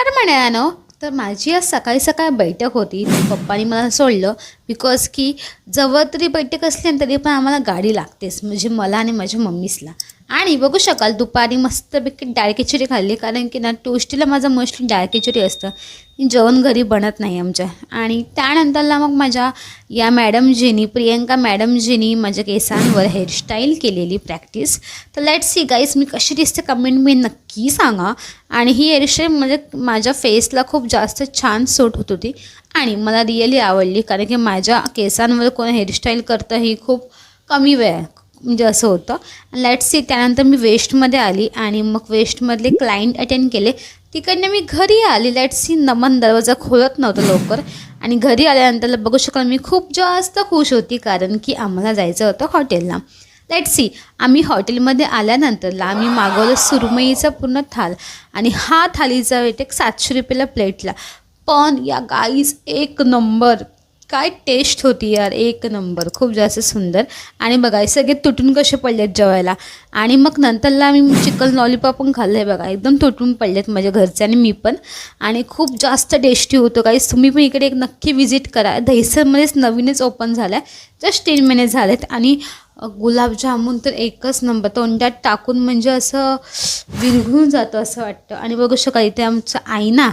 नमस्कार म्हणानो. तर माझी आज सकाळी सकाळी बैठक होती. पप्पानी मला सोडलं बिकॉज की जवळ तरी बैठक असली ना तरी पण आम्हाला गाडी लागतेच, म्हणजे मला आणि माझ्या मम्मीसला. आणि बघू शकाल दुपारी मस्तपैकी डाळ खिचडी खाल्ली, कारण की ना टोस्टीला माझं मोस्टली डाळ खिचडी असतं, जेवण घरी बनत नाही आमच्या. आणि त्यानंतरला मग माझ्या या मॅडमजीनी, प्रियंका मॅडमजीनी माझ्या केसांवर हेअरस्टाईल केलेली प्रॅक्टिस. तर लेट्स सी गाईस, मी कशी दिसते कमेंट मी नक्की सांगा. आणि ही हेअरस्टाईल म्हणजे माझ्या फेसला खूप जास्त छान सूट होत होती आणि मला रिअली आवडली, कारण की माझ्या केसांवर कोण हेअरस्टाईल करतं ही खूप कमी वेळ म्हणजे असं होतं. लेट्स सी, त्यानंतर मी वेस्टमध्ये आली आणि मग वेस्टमधले क्लायंट अटेंड केले. तिकडनं मी घरी आली. लेट्स सी, नमन दरवाजा खोलत नव्हतं लवकर आणि घरी आल्यानंतर बघू शकाल मी खूप जास्त खुश होती, कारण की आम्हाला जायचं होतं हॉटेलला. लेट्स सी, आम्ही हॉटेलमध्ये आल्यानंतरला आम्ही मागवलं सुरमईचा पूर्ण थाल आणि हा थालीचा रेट एक 700 रुपयाला प्लेटला. पण या गाईज एक नंबर, काय टेस्ट होती यार, एक नंबर, खूप जास्त सुंदर. आणि बघा सगळे तुटून कसे पडलेत जेवायला. आणि मग नंतरला आम्ही चिकन लॉलीपॉप पण खाल्लं आहे बघा, एकदम तुटून पडलेत माझ्या घरचे आणि मी पण. आणि खूप जास्त टेस्टी होतं गाईज. तुम्ही पण इकडे एक नक्की विजिट करा. दहिसरमध्येच नवीनच ओपन झालं आहे, जस्ट 10 मिनिट झालेत. आणि गुलाबजामुन तर एकच नंबर, तोंडात टाकून म्हणजे असं विरघळून जातं असं वाटतं. आणि बघू शकाल इथे आमचा आईना,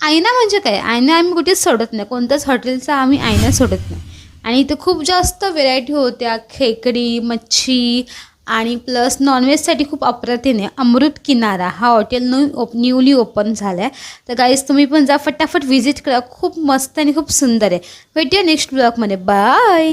आईना म्हणजे काय, आईना आम्ही कुठेच सोडत नाही, कोणत्याच हॉटेलचा आम्ही आईना सोडत नाही. आणि इथे खूप जास्त व्हेरायटी होत्या, खेकडी, मच्छी आणि प्लस नॉनव्हेजसाठी खूप अप्रतिम आहे. अमृत किनारा हा हॉटेल न्यूली ओपन झाला आहे. तर गाईज तुम्ही पण जा, फटाफट व्हिजिट करा, खूप मस्त आणि खूप सुंदर आहे. भेटूया नेक्स्ट ब्लॉगमध्ये. बाय.